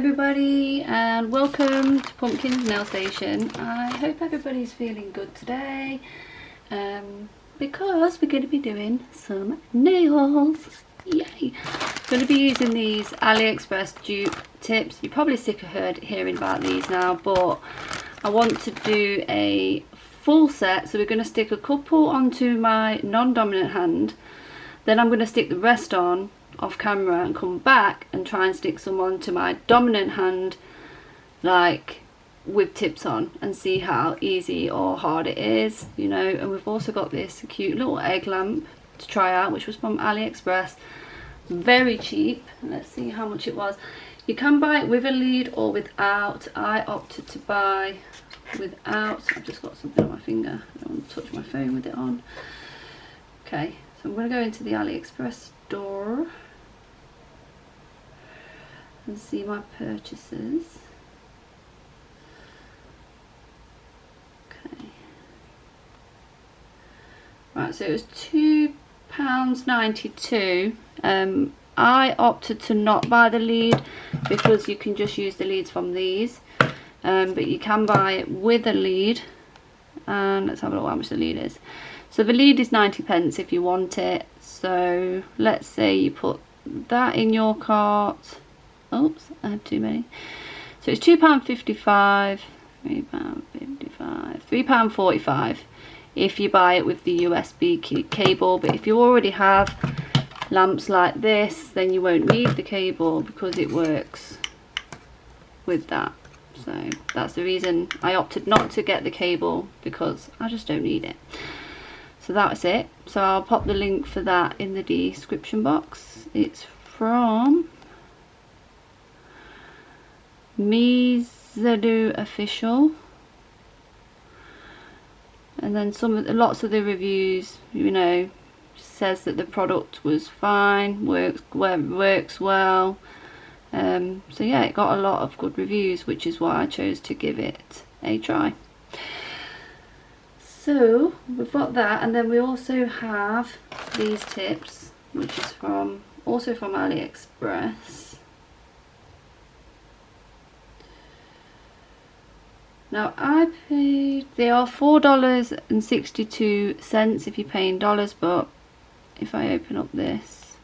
everybody and welcome to Pumpkin's Nail Station. I hope everybody's feeling good today because we're going to be doing some nails. Yay! I'm going to be using these AliExpress dupe tips. You're probably sick of hearing about these now, but I want to do a full set, so we're going to stick a couple onto my non-dominant hand, then I'm going to stick the rest on off camera and come back and try and stick some onto my dominant hand, like with tips on, and see how easy or hard it is, you know. And we've also got this cute little egg lamp to try out, which was from AliExpress, very cheap. Let's see how much it was. You can buy it with a lead or without. I opted to buy without. I've just got something on my finger, I don't want to touch my phone with it on. Okay, so I'm going to go into the AliExpress store and see my purchases. Okay. Right, so it was £2.92. I opted to not buy the lead because you can just use the leads from these, but you can buy it with a lead. And let's have a look how much the lead is. So the lead is 90p if you want it. So let's say you put that in your cart. Oops, I have too many. So it's £2.55, £3.55, £3.45 if you buy it with the USB cable. But if you already have lamps like this, then you won't need the cable because it works with that. So that's the reason I opted not to get the cable, because I just don't need it. So that's it. So I'll pop the link for that in the description box. It's from Mizadu Official, and then lots of the reviews, you know, says that the product was fine, works well. So yeah, it got a lot of good reviews, which is why I chose to give it a try. So we've got that, and then we also have these tips, which is also from AliExpress. Now they are $4.62 if you pay in dollars, but if I open up this,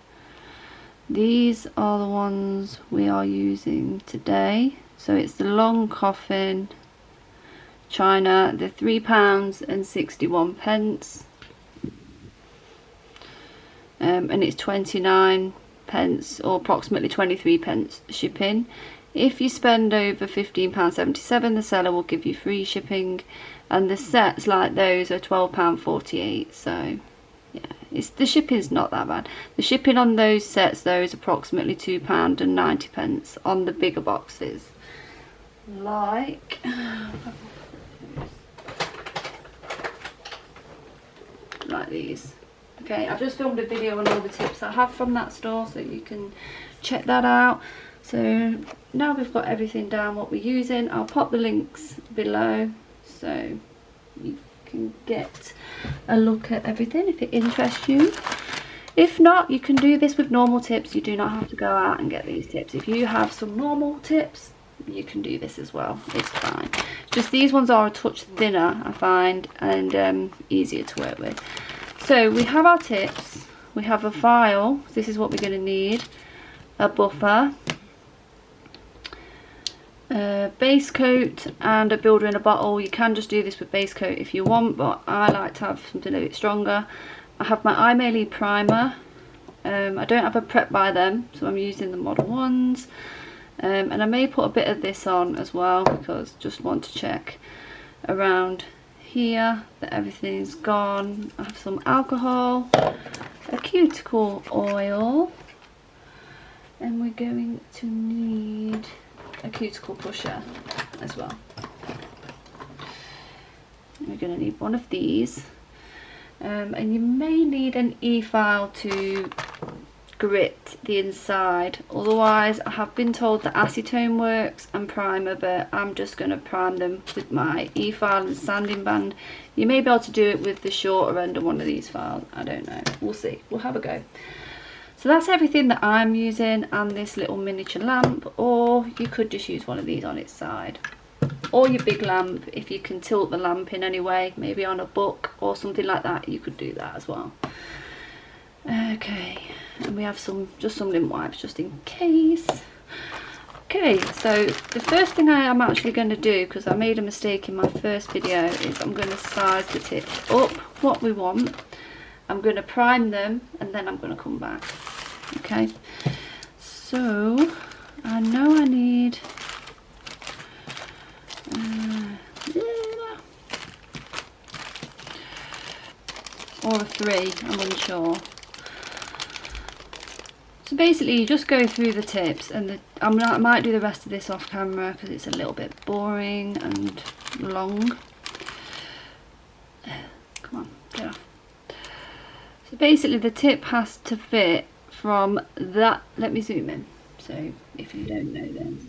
these are the ones we are using today. So it's the long Coffin China, the £3.61, and it's 29p or approximately 23p shipping. If you spend over £15.77, the seller will give you free shipping, and the sets like those are £12.48. So yeah, the shipping's not that bad. The shipping on those sets though is approximately £2.90 on the bigger boxes, like these. Okay, I've just filmed a video on all the tips I have from that store, so you can check that out. So now we've got everything down what we're using. I'll pop the links below so you can get a look at everything if it interests you. If not, you can do this with normal tips. You do not have to go out and get these tips. If you have some normal tips, you can do this as well. It's fine. Just these ones are a touch thinner, I find, and easier to work with. So we have our tips. We have a file. This is what we're going to need. A buffer, base coat, and a builder in a bottle. You can just do this with base coat if you want, but I like to have something a bit stronger. I have my iMaily primer. I don't have a prep by them, so I'm using the Model 1s, and I may put a bit of this on as well, because just want to check around here that everything's gone. I have some alcohol, a cuticle oil, and we're going to need a cuticle pusher as well. We're going to need one of these, and you may need an e-file to grit the inside. Otherwise, I have been told that acetone works and primer, but I'm just going to prime them with my e-file and sanding band. You may be able to do it with the shorter end of one of these files, I don't know, we'll see, we'll have a go. So that's everything that I'm using, and this little miniature lamp, or you could just use one of these on its side, or your big lamp if you can tilt the lamp in any way, maybe on a book or something like that, you could do that as well. Okay, and we have just some lint wipes just in case. Okay, so the first thing I am actually going to do, because I made a mistake in my first video, is I'm going to size the tips up what we want. I'm going to prime them and then I'm going to come back. Okay, so I know I need or a 3, I'm unsure. So basically you just go through the tips, and I might do the rest of this off camera because it's a little bit boring and long. Come on, get off. So basically the tip has to fit from that, let me zoom in, so if you don't know this,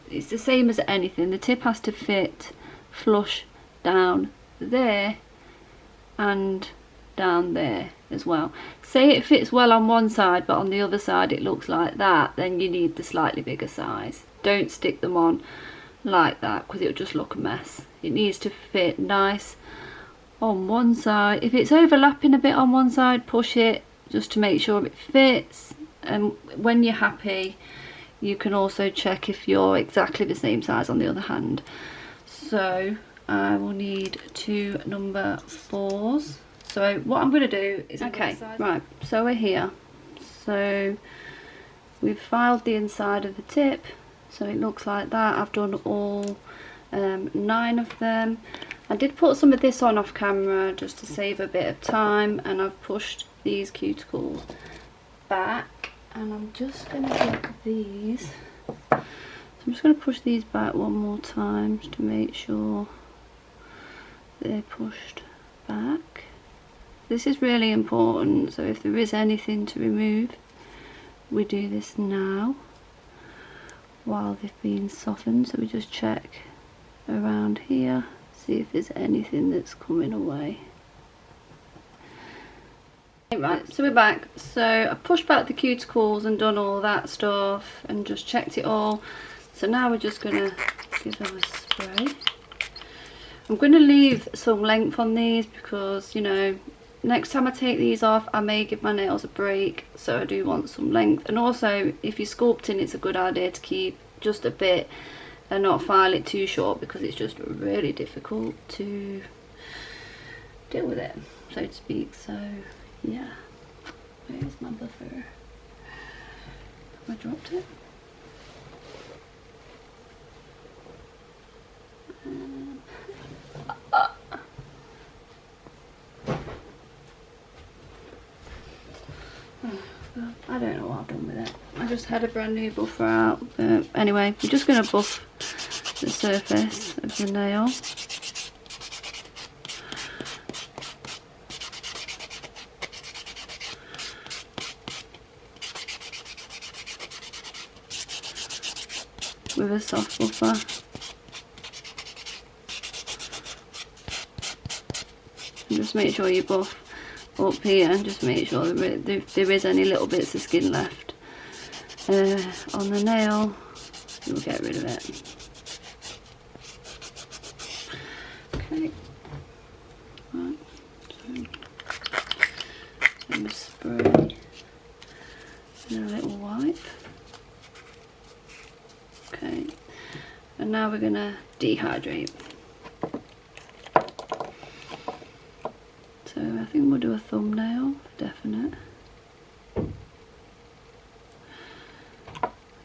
it's the same as anything, the tip has to fit flush down there and down there as well. Say it fits well on one side but on the other side it looks like that, then you need the slightly bigger size. Don't stick them on like that because it'll just look a mess. It needs to fit nice on one side. If it's overlapping a bit on one side, push it just to make sure it fits, and when you're happy you can also check if you're exactly the same size on the other hand. So I will need 2 number 4s. So what I'm going to do is, okay, right, so we're here. So we've filed the inside of the tip, so it looks like that. I've done all 9 of them. I did put some of this on off camera just to save a bit of time, and I've pushed these cuticles back, and I'm just going to get these. So I'm just going to push these back one more time just to make sure they're pushed back. This is really important, so if there is anything to remove, we do this now while they've been softened. So we just check around here, see if there's anything that's coming away. Right, so we're back. So I pushed back the cuticles and done all that stuff and just checked it all. So now we're just going to give them a spray. I'm going to leave some length on these because, you know, next time I take these off I may give my nails a break, so I do want some length. And also if you're sculpting, it's a good idea to keep just a bit and not file it too short because it's just really difficult to deal with it, so to speak. So yeah, where's my buffer? Have I dropped it? I don't know what I've done with it. I just had a brand new buffer out, but anyway, I'm just going to buff the surface of the nail. With a soft buffer. And just make sure you buff up here and just make sure if there is any little bits of skin left on the nail, you'll get rid of it. Okay, right, so I'm spray and a little wipe. Okay, and now we're going to dehydrate. So I think we'll do a thumbnail for definite,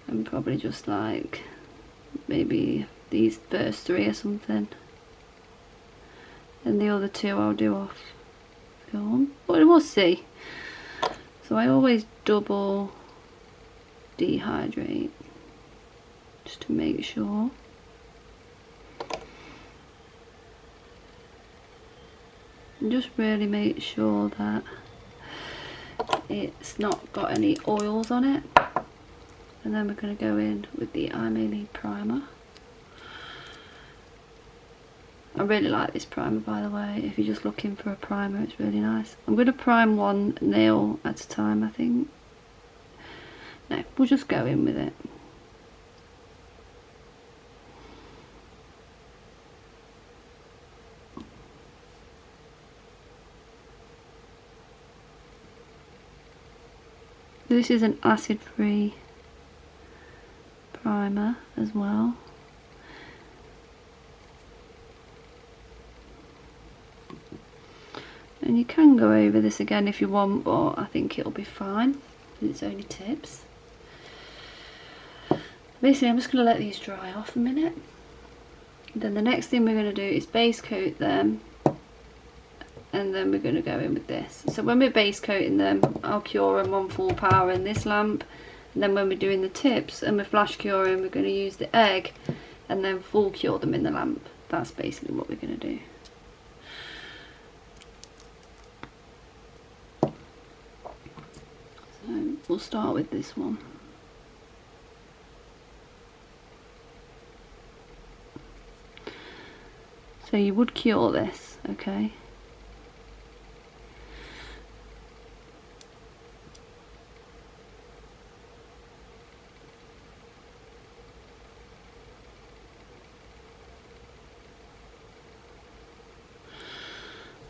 and probably just like maybe these first 3 or something, and the other 2 I'll do off film, but we'll see. So I always double dehydrate just to make sure. And just really make sure that it's not got any oils on it. And then we're going to go in with the I May Need primer. I really like this primer, by the way. If you're just looking for a primer, it's really nice. I'm going to prime one nail at a time, I think. No, we'll just go in with it. This is an acid-free primer as well. And you can go over this again if you want, but I think it'll be fine. It's only tips. Basically, I'm just going to let these dry off a minute. Then the next thing we're going to do is base coat them, and then we're going to go in with this. So when we're base coating them, I'll cure them on full power in this lamp, and then when we're doing the tips and we're flash curing, we're going to use the egg and then full cure them in the lamp. That's basically what we're going to do. So we'll start with this one. So you would cure this, okay?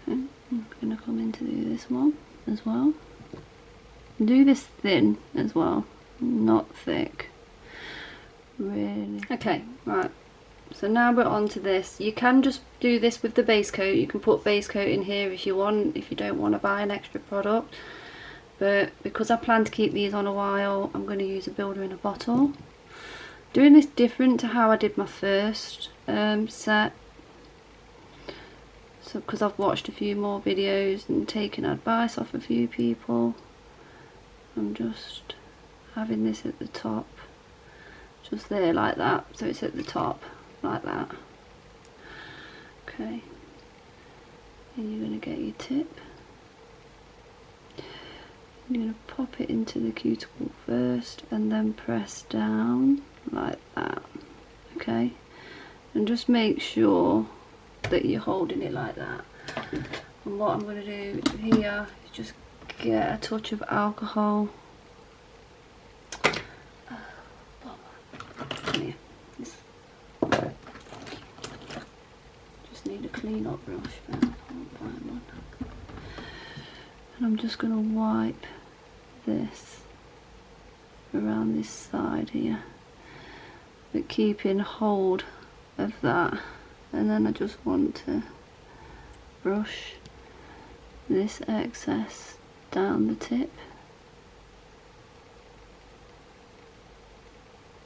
I'm going to come in to do this one as well. Do this thin as well, not thick. Really. Okay, right. So now we're on to this. You can just do this with the base coat. You can put base coat in here if you want, if you don't want to buy an extra product. But because I plan to keep these on a while, I'm going to use a builder in a bottle. Doing this different to how I did my first set. So because I've watched a few more videos and taken advice off a few people, I'm just having this at the top. Just there like that. So it's at the top. Like that. Okay, and you're going to get your tip. You're going to pop it into the cuticle first and then press down like that. Okay, and just make sure that you're holding it like that. And what I'm going to do here is just get a touch of alcohol. Need a clean up brush, but I can't find one. And I'm just going to wipe this around this side here, but keeping hold of that. And then I just want to brush this excess down the tip.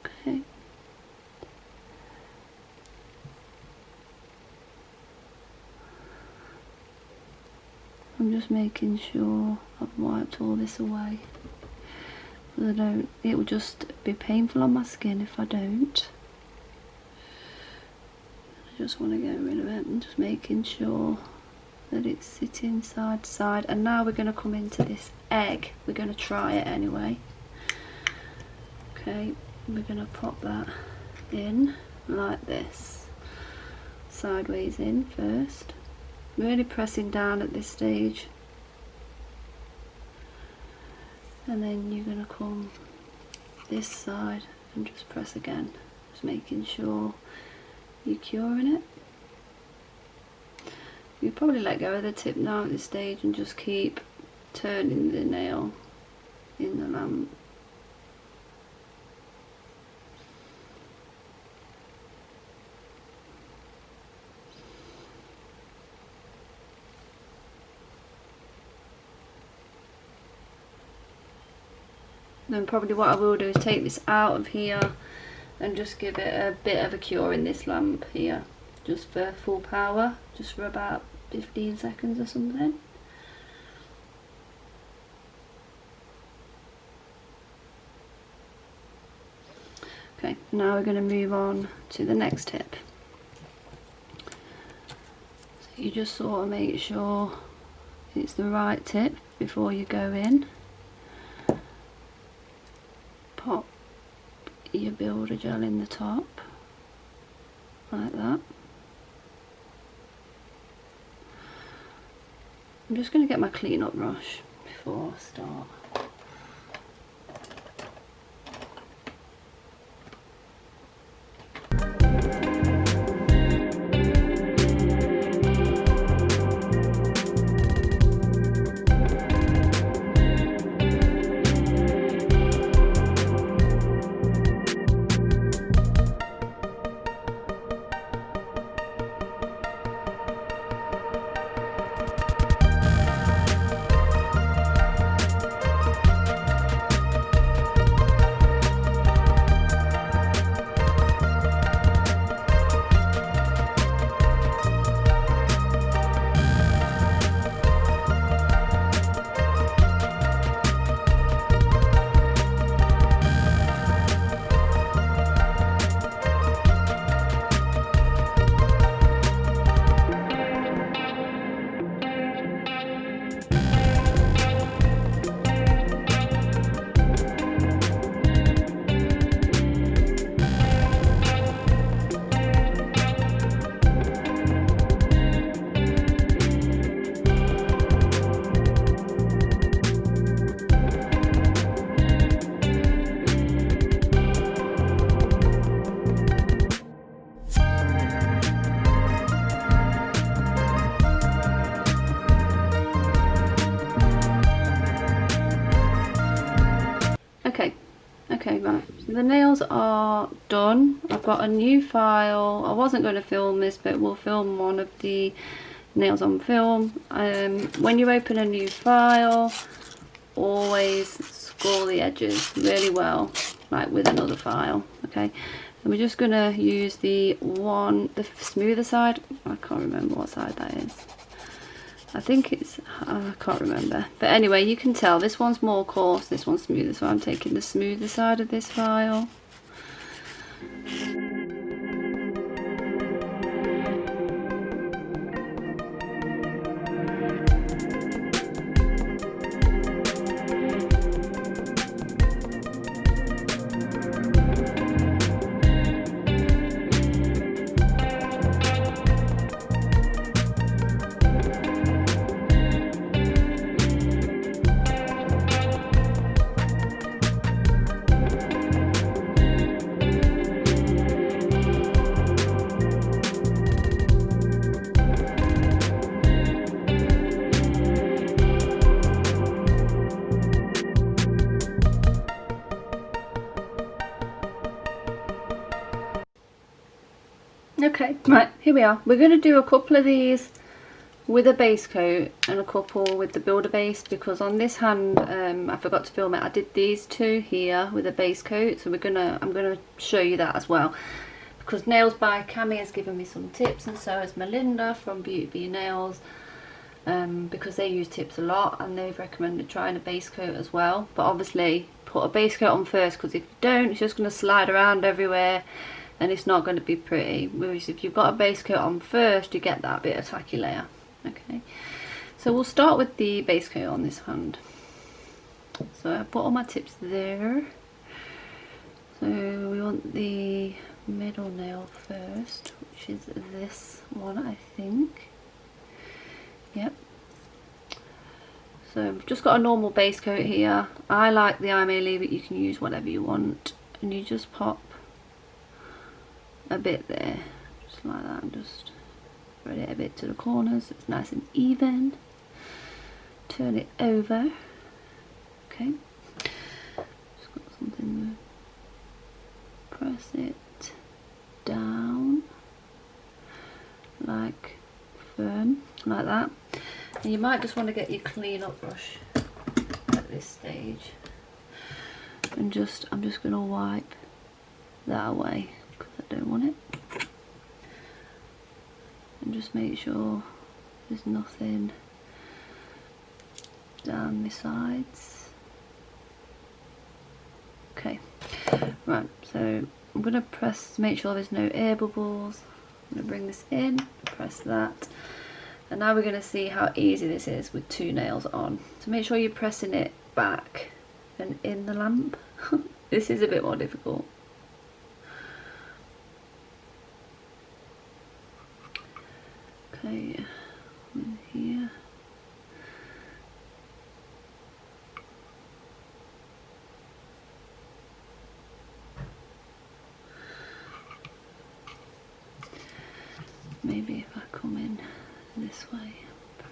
Okay. I'm just making sure I've wiped all this away. So it will just be painful on my skin if I don't. I just want to get rid of it and just making sure that it's sitting side to side. And now we're going to come into this egg. We're going to try it anyway. Okay, we're going to pop that in like this. Sideways in first. Really pressing down at this stage, and then you're going to come this side and just press again, just making sure you're curing it. You probably let go of the tip now at this stage and just keep turning the nail in the lamp. Then probably what I will do is take this out of here and just give it a bit of a cure in this lamp here, just for full power, just for about 15 seconds or something. Okay, now we're going to move on to the next tip. So you just sort of make sure it's the right tip before you go in. Pop your builder gel in the top, like that. I'm just going to get my clean up brush before I start. Okay, right, so the nails are done. I've got a new file. I wasn't going to film this, but we'll film one of the nails on film. When you open a new file, always score the edges really well, like with another file. Okay, and we're just going to use the smoother side. I can't remember what side that is. I think it's, I can't remember, but anyway, you can tell this one's more coarse, this one's smoother, so I'm taking the smoother side of this file. Okay, right, here we are. We're going to do a couple of these with a base coat and a couple with the builder base, because on this hand, I forgot to film it. I did these two here with a base coat, so I'm gonna show you that as well. Because Nails by Cami has given me some tips, and so has Melinda from Beauty Bee Nails, because they use tips a lot, and they've recommended trying a base coat as well. But obviously, put a base coat on first, because if you don't, it's just going to slide around everywhere and it's not going to be pretty. Whereas if you've got a base coat on first, you get that bit of tacky layer. Okay, so we'll start with the base coat on this hand. So I put all my tips there. So we want the middle nail first, which is this one, I think. Yep. So I've just got a normal base coat here. I like the I May Leave It, you can use whatever you want. And you just pop a bit there, just like that, and just spread it a bit to the corners so it's nice and even. Turn it over. Okay. Just got something there. Press it down, like firm, like that. And you might just want to get your clean up brush at this stage, and I'm just going to wipe that away because I don't want it, and just make sure there's nothing down the sides. Okay, right, so I'm going to press to make sure there's no air bubbles. I'm going to bring this in, press that. And now we're going to see how easy this is with two nails on. So make sure you're pressing it back and in the lamp. This is a bit more difficult. Okay, in here. Maybe if I come in this way, press.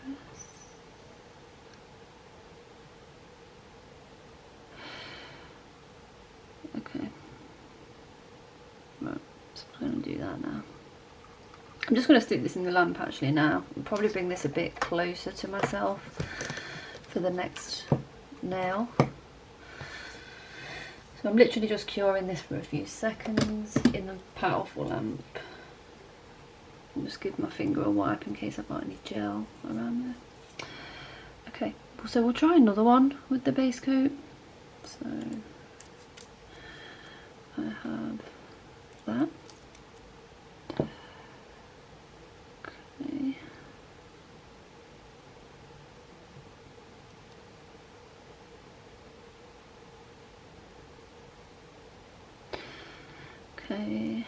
Okay, right, so I'm going to do that now. I'm just going to stick this in the lamp actually now. I'll probably bring this a bit closer to myself for the next nail. So I'm literally just curing this for a few seconds in a powerful lamp. I'll just give my finger a wipe in case I've got any gel around there. Okay, so we'll try another one with the base coat. So I have that. Okay. Okay.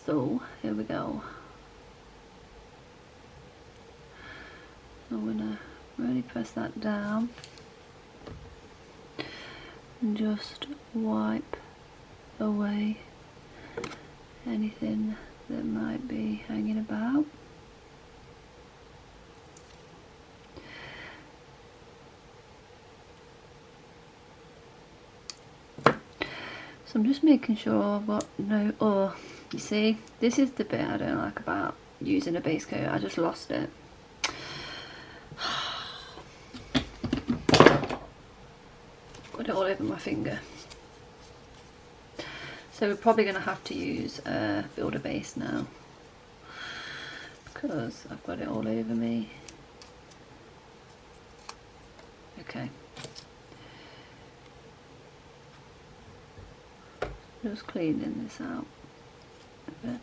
So here we go. I'm gonna really press that down and just wipe away anything that might be hanging about. So I'm just making sure I've got no, oh, you see, this is the bit I don't like about using a base coat. I just lost it. Got it all over my finger. So we're probably going to have to use a builder base now, because I've got it all over me. Okay. Just cleaning this out a bit.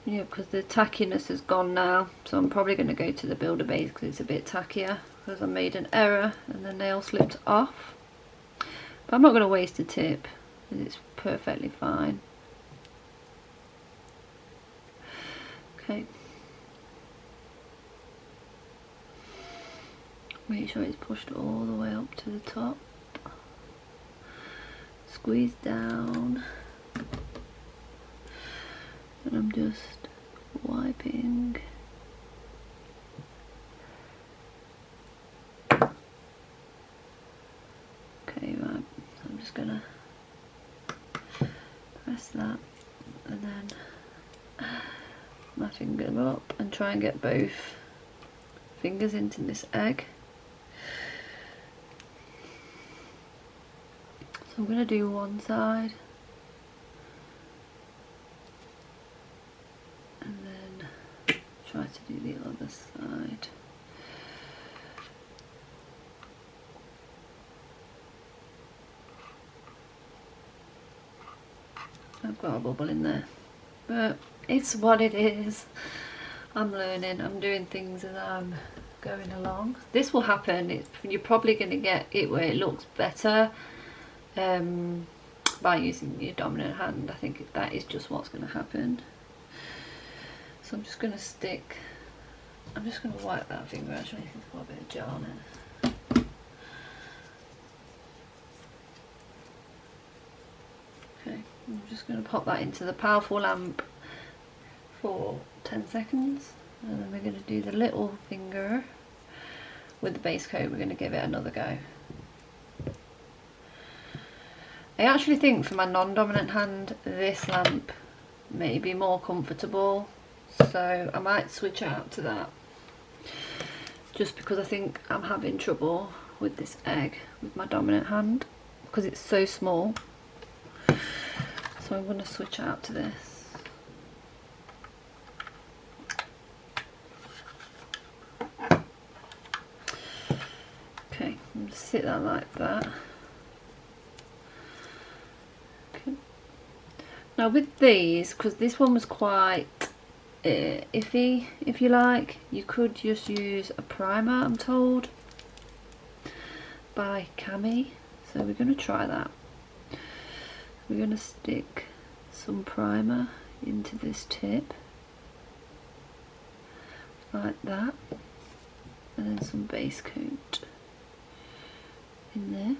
Yeah, because the tackiness has gone now, so I'm probably going to go to the builder base because it's a bit tackier, because I made an error and the nail slipped off. But I'm not going to waste a tip, it's perfectly fine. Okay. Make sure it's pushed all the way up to the top. Squeeze down. And I'm just wiping. Okay, right. So I'm just gonna press that and then my finger up and try and get both fingers into this egg. So I'm going to do one side and then try to do the other side. I've got a bubble in there, but it's what it is. I'm learning, I'm doing things as I'm going along. This will happen, you're probably going to get it where it looks better by using your dominant hand. I think that is just what's going to happen. So I'm just going to stick, I'm just going to wipe that finger actually, it's got a bit of gel on it. Okay, I'm just going to pop that into the powerful lamp for 10 seconds and then we're going to do the little finger with the base coat. We're going to give it another go. I actually think for my non-dominant hand this lamp may be more comfortable, so I might switch out to that just because I think I'm having trouble with this egg with my dominant hand because it's so small. So I'm going to switch out to this. Okay, I'm just sit that like that. Okay. Now with these, because this one was quite iffy, if you like, you could just use a primer, I'm told, by Cami. So we're going to try that. We're going to stick some primer into this tip like that, and then some base coat in there.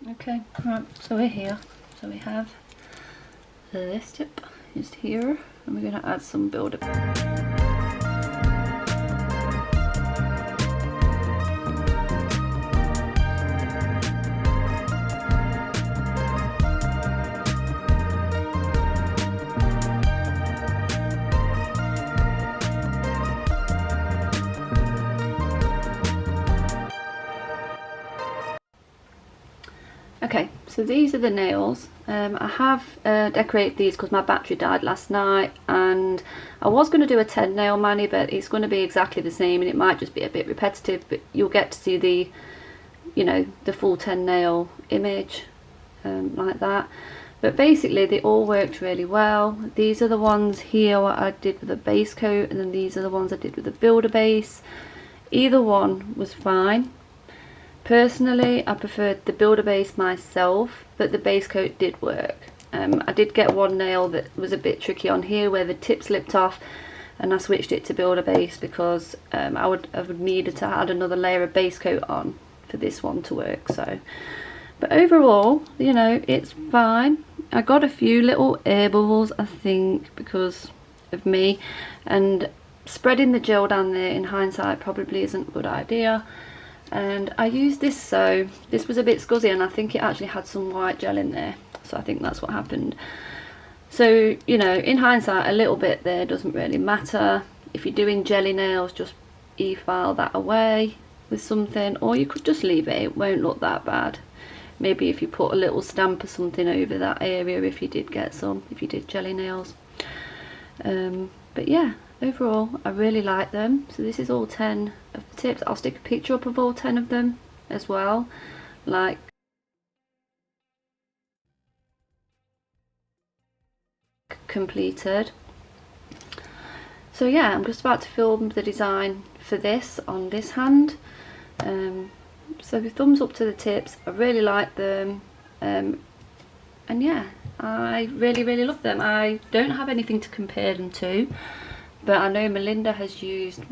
Okay, right, so we're here. So we have this tip just here, and we're going to add some builder. Okay, So these are the nails. I have decorated these because my battery died last night, and I was going to do a 10 nail mani, but it's going to be exactly the same and it might just be a bit repetitive, but you'll get to see the, you know, the full 10 nail image like that. But basically they all worked really well. These are the ones here what I did with the base coat, and then these are the ones I did with the builder base. Either one was fine. Personally, I preferred the builder base myself, but the base coat did work. I did get one nail that was a bit tricky on here where the tip slipped off, and I switched it to builder base because I would needed to add another layer of base coat on for this one to work. So, but overall, you know, it's fine. I got a few little air bubbles, I think, because of me, and spreading the gel down there in hindsight probably isn't a good idea. And I used this, so this was a bit scuzzy, and I think it actually had some white gel in there, so I think that's what happened. So, you know, in hindsight, a little bit there doesn't really matter. If you're doing jelly nails, just e-file that away with something, or you could just leave it. It won't look that bad. Maybe if you put a little stamp or something over that area, if you did get some, if you did jelly nails. But yeah, overall I really like them. So this is all 10 of the tips. I'll stick a picture up of all 10 of them as well, like completed. So yeah, I'm just about to film the design for this on this hand. So thumbs up to the tips. I really like them, and yeah, I really love them. I don't have anything to compare them to, but I know Melinda has used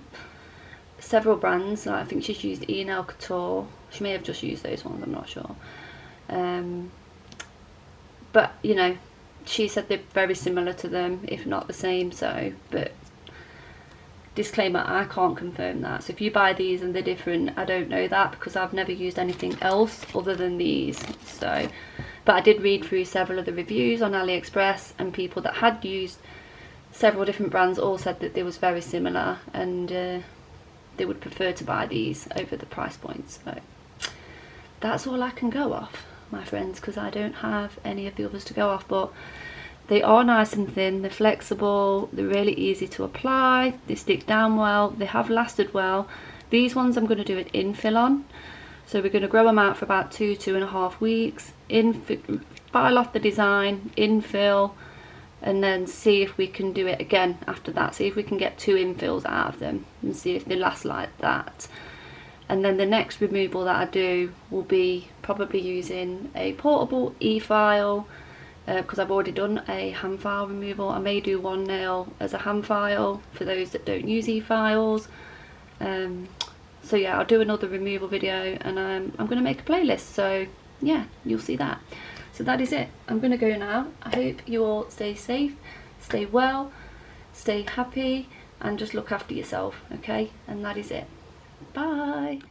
several brands. I think she's used E&L Couture. She may have just used those ones, I'm not sure. But you know, she said they're very similar to them, if not the same. So, but disclaimer, I can't confirm that. So if you buy these and they're different, I don't know that because I've never used anything else other than these. So, but I did read through several of the reviews on AliExpress, and people that had used several different brands all said that they was very similar, and they would prefer to buy these over the price points. So that's all I can go off, my friends, because I don't have any of the others to go off. But they are nice and thin, they're flexible, they're really easy to apply, they stick down well, they have lasted well. These ones I'm going to do an infill on, so we're going to grow them out for about 2.5 weeks, file off the design, infill, and then see if we can do it again after that, see if we can get 2 infills out of them and see if they last like that. And then the next removal that I do will be probably using a portable e-file, because I've already done a hand file removal. I may do one nail as a hand file for those that don't use e-files. So yeah, I'll do another removal video, and I'm going to make a playlist, so yeah, you'll see that. So that is it. I'm going to go now. I hope you all stay safe, stay well, stay happy, and just look after yourself, okay? And that is it. Bye.